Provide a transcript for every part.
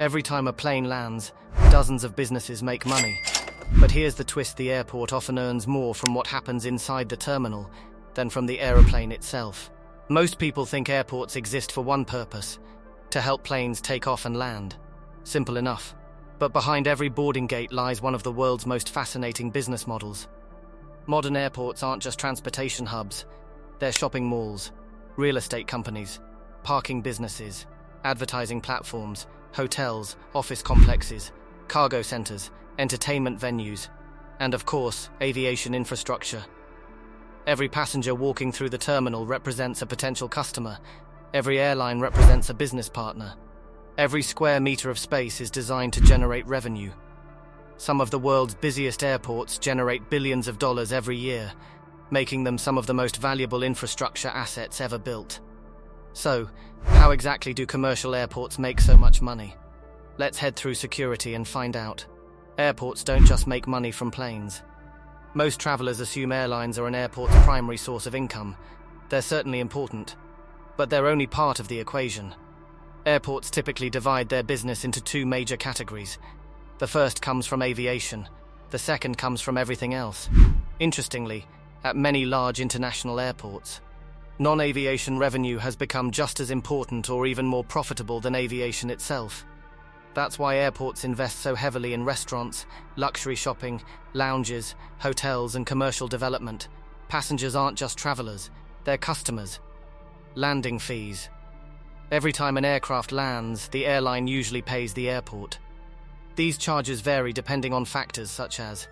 Every time a plane lands, dozens of businesses make money. But here's the twist: the airport often earns more from what happens inside the terminal than from the aeroplane itself. Most people think airports exist for one purpose: to help planes take off and land. Simple enough. But behind every boarding gate lies one of the world's most fascinating business models. Modern airports aren't just transportation hubs. They're shopping malls, real estate companies, parking businesses, advertising platforms, hotels, office complexes, cargo centers, entertainment venues, and of course, aviation infrastructure. Every passenger walking through the terminal represents a potential customer. Every airline represents a business partner. Every square meter of space is designed to generate revenue. Some of the world's busiest airports generate billions of dollars every year, making them some of the most valuable infrastructure assets ever built. So, how exactly do commercial airports make so much money? Let's head through security and find out. Airports don't just make money from planes. Most travelers assume airlines are an airport's primary source of income. They're certainly important, but they're only part of the equation. Airports typically divide their business into two major categories. The first comes from aviation. The second comes from everything else. Interestingly, at many large international airports, non-aviation revenue has become just as important or even more profitable than aviation itself. That's why airports invest so heavily in restaurants, luxury shopping, lounges, hotels, and commercial development. Passengers aren't just travelers, they're customers. Landing fees. Every time an aircraft lands, the airline usually pays the airport. These charges vary depending on factors such as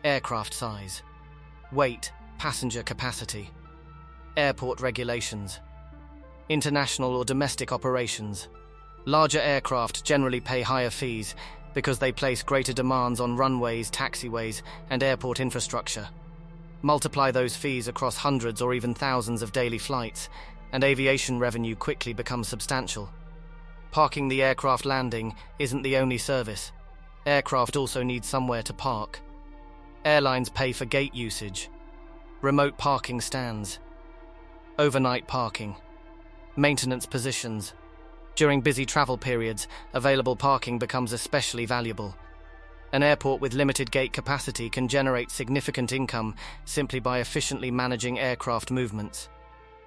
aircraft size, weight, passenger capacity, airport regulations, international or domestic operations. Larger aircraft generally pay higher fees because they place greater demands on runways, taxiways, and airport infrastructure. Multiply those fees across hundreds or even thousands of daily flights, and aviation revenue quickly becomes substantial. Parking the aircraft landing isn't the only service. Aircraft also need somewhere to park. Airlines pay for gate usage, remote parking stands, overnight parking, maintenance positions. During busy travel periods, available parking becomes especially valuable. An airport with limited gate capacity can generate significant income simply by efficiently managing aircraft movements.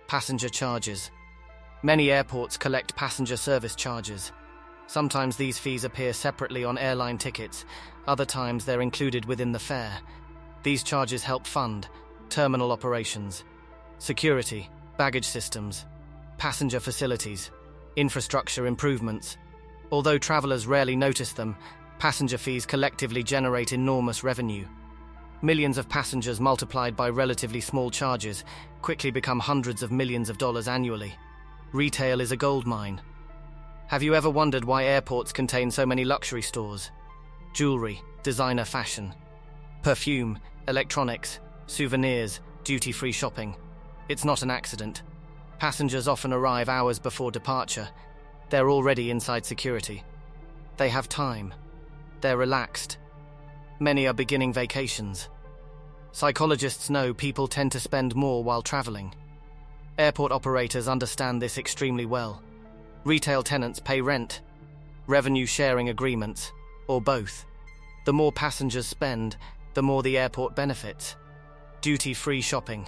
Passenger charges. Many airports collect passenger service charges. Sometimes these fees appear separately on airline tickets, other times they're included within the fare. These charges help fund terminal operations, security, baggage systems, passenger facilities, infrastructure improvements. Although travelers rarely notice them, passenger fees collectively generate enormous revenue. Millions of passengers multiplied by relatively small charges quickly become hundreds of millions of dollars annually. Retail is a goldmine. Have you ever wondered why airports contain so many luxury stores? Jewelry, designer fashion, perfume, electronics, souvenirs, duty-free shopping. It's not an accident. Passengers often arrive hours before departure. They're already inside security. They have time. They're relaxed. Many are beginning vacations. Psychologists know people tend to spend more while traveling. Airport operators understand this extremely well. Retail tenants pay rent, revenue-sharing agreements, or both. The more passengers spend, the more the airport benefits. Duty-free shopping.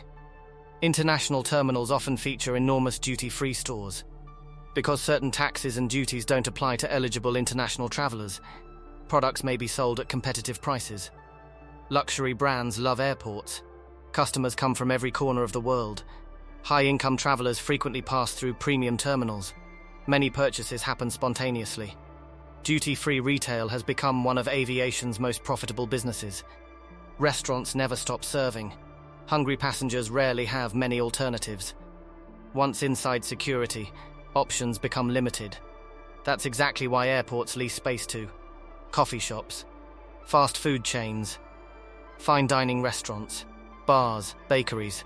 International terminals often feature enormous duty-free stores. Because certain taxes and duties don't apply to eligible international travelers, products may be sold at competitive prices. Luxury brands love airports. Customers come from every corner of the world. High-income travelers frequently pass through premium terminals. Many purchases happen spontaneously. Duty-free retail has become one of aviation's most profitable businesses. Restaurants never stop serving. Hungry passengers rarely have many alternatives. Once inside security, options become limited. That's exactly why airports lease space to coffee shops, fast food chains, fine dining restaurants, bars, bakeries,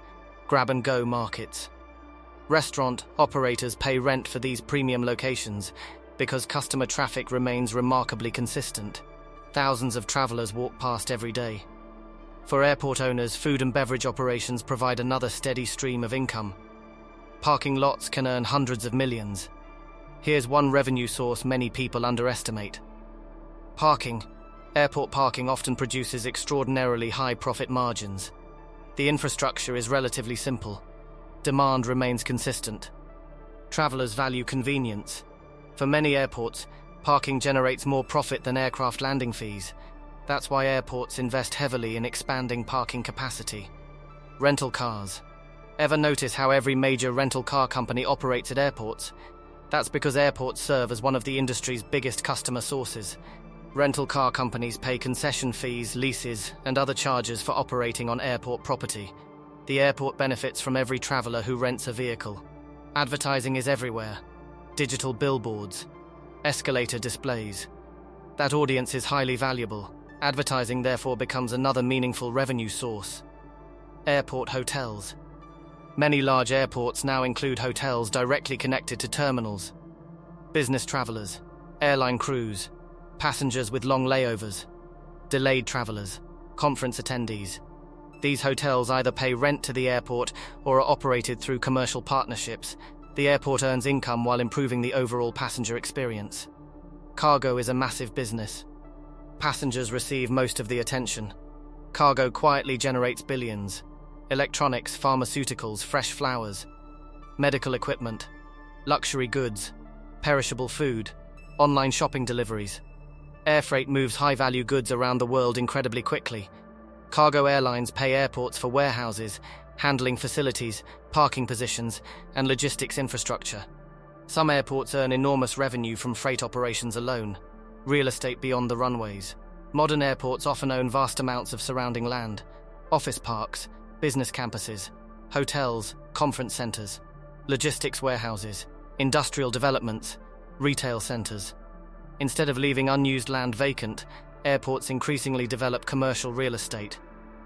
grab-and-go markets. Restaurant operators pay rent for these premium locations because customer traffic remains remarkably consistent. Thousands of travelers walk past every day. For airport owners, food and beverage operations provide another steady stream of income. Parking lots can earn hundreds of millions. Here's one revenue source many people underestimate. Parking. Airport parking often produces extraordinarily high profit margins. The infrastructure is relatively simple. Demand remains consistent. Travelers value convenience. For many airports, parking generates more profit than aircraft landing fees. That's why airports invest heavily in expanding parking capacity. Rental cars. Ever notice how every major rental car company operates at airports? That's because airports serve as one of the industry's biggest customer sources. Rental car companies pay concession fees, leases, and other charges for operating on airport property. The airport benefits from every traveler who rents a vehicle. Advertising is everywhere. Digital billboards, escalator displays. That audience is highly valuable. Advertising therefore becomes another meaningful revenue source. Airport hotels. Many large airports now include hotels directly connected to terminals. Business travelers, airline crews, passengers with long layovers, delayed travelers, conference attendees. These hotels either pay rent to the airport or are operated through commercial partnerships. The airport earns income while improving the overall passenger experience. Cargo is a massive business. Passengers receive most of the attention. Cargo quietly generates billions. Electronics, pharmaceuticals, fresh flowers, medical equipment, luxury goods, perishable food, online shopping deliveries. Air freight moves high-value goods around the world incredibly quickly. Cargo airlines pay airports for warehouses, handling facilities, parking positions, and logistics infrastructure. Some airports earn enormous revenue from freight operations alone. Real estate beyond the runways. Modern airports often own vast amounts of surrounding land. Office parks, business campuses, hotels, conference centers, logistics warehouses, industrial developments, retail centers. Instead of leaving unused land vacant, airports increasingly develop commercial real estate.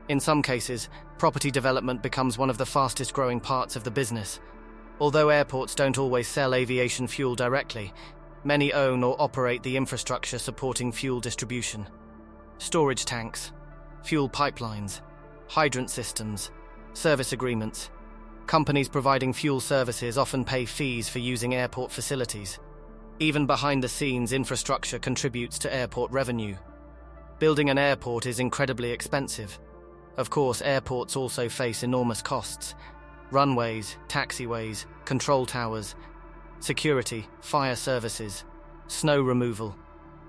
In some cases, property development becomes one of the fastest growing parts of the business. Although airports don't always sell aviation fuel directly, many own or operate the infrastructure supporting fuel distribution. Storage tanks, fuel pipelines, hydrant systems, service agreements. Companies providing fuel services often pay fees for using airport facilities. Even behind the scenes, infrastructure contributes to airport revenue. Building an airport is incredibly expensive. Of course, airports also face enormous costs. Runways, taxiways, control towers, security, fire services, snow removal,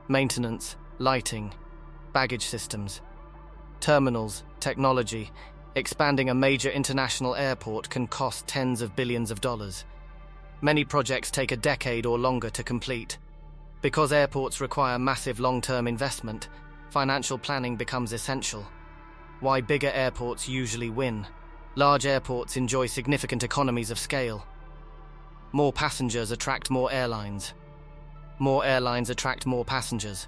maintenance, lighting, baggage systems, terminals, technology. Expanding a major international airport can cost tens of billions of dollars. Many projects take a decade or longer to complete. Because airports require massive long-term investment, financial planning becomes essential. Why bigger airports usually win. Large airports enjoy significant economies of scale. More passengers attract more airlines. More airlines attract more passengers.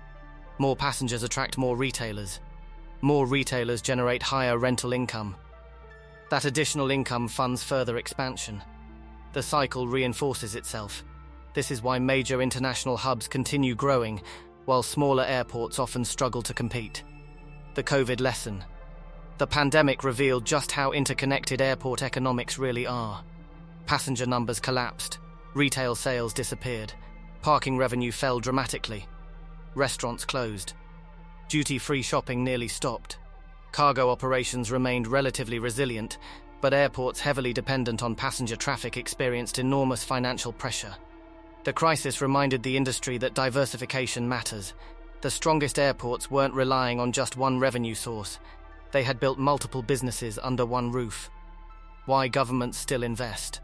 More passengers attract more retailers. More retailers generate higher rental income. That additional income funds further expansion. The cycle reinforces itself. This is why major international hubs continue growing, while smaller airports often struggle to compete. The COVID lesson. The pandemic revealed just how interconnected airport economics really are. Passenger numbers collapsed, retail sales disappeared, parking revenue fell dramatically, restaurants closed, duty-free shopping nearly stopped. Cargo operations remained relatively resilient, but airports heavily dependent on passenger traffic experienced enormous financial pressure. The crisis reminded the industry that diversification matters. The strongest airports weren't relying on just one revenue source. They had built multiple businesses under one roof. Why governments still invest?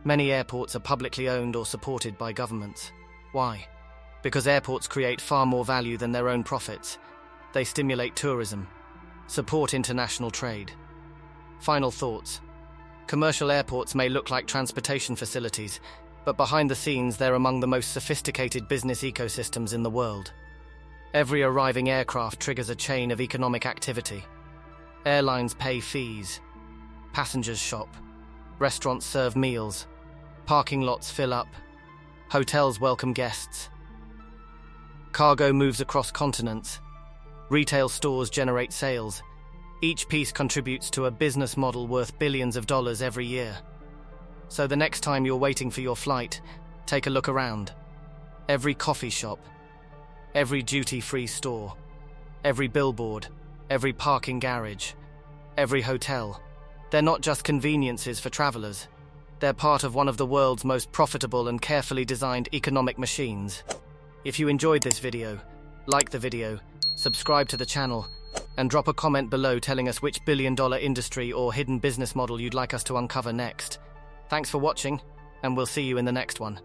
Many airports are publicly owned or supported by governments. Why? Because airports create far more value than their own profits. They stimulate tourism, support international trade. Final thoughts. Commercial airports may look like transportation facilities, but behind the scenes they're among the most sophisticated business ecosystems in the world. Every arriving aircraft triggers a chain of economic activity. Airlines pay fees. Passengers shop. Restaurants serve meals. Parking lots fill up. Hotels welcome guests. Cargo moves across continents. Retail stores generate sales. Each piece contributes to a business model worth billions of dollars every year. So the next time you're waiting for your flight, take a look around. Every coffee shop, every duty-free store, every billboard, every parking garage, every hotel. They're not just conveniences for travelers. They're part of one of the world's most profitable and carefully designed economic machines. If you enjoyed this video, like the video, subscribe to the channel, and drop a comment below telling us which billion-dollar industry or hidden business model you'd like us to uncover next. Thanks for watching, and we'll see you in the next one.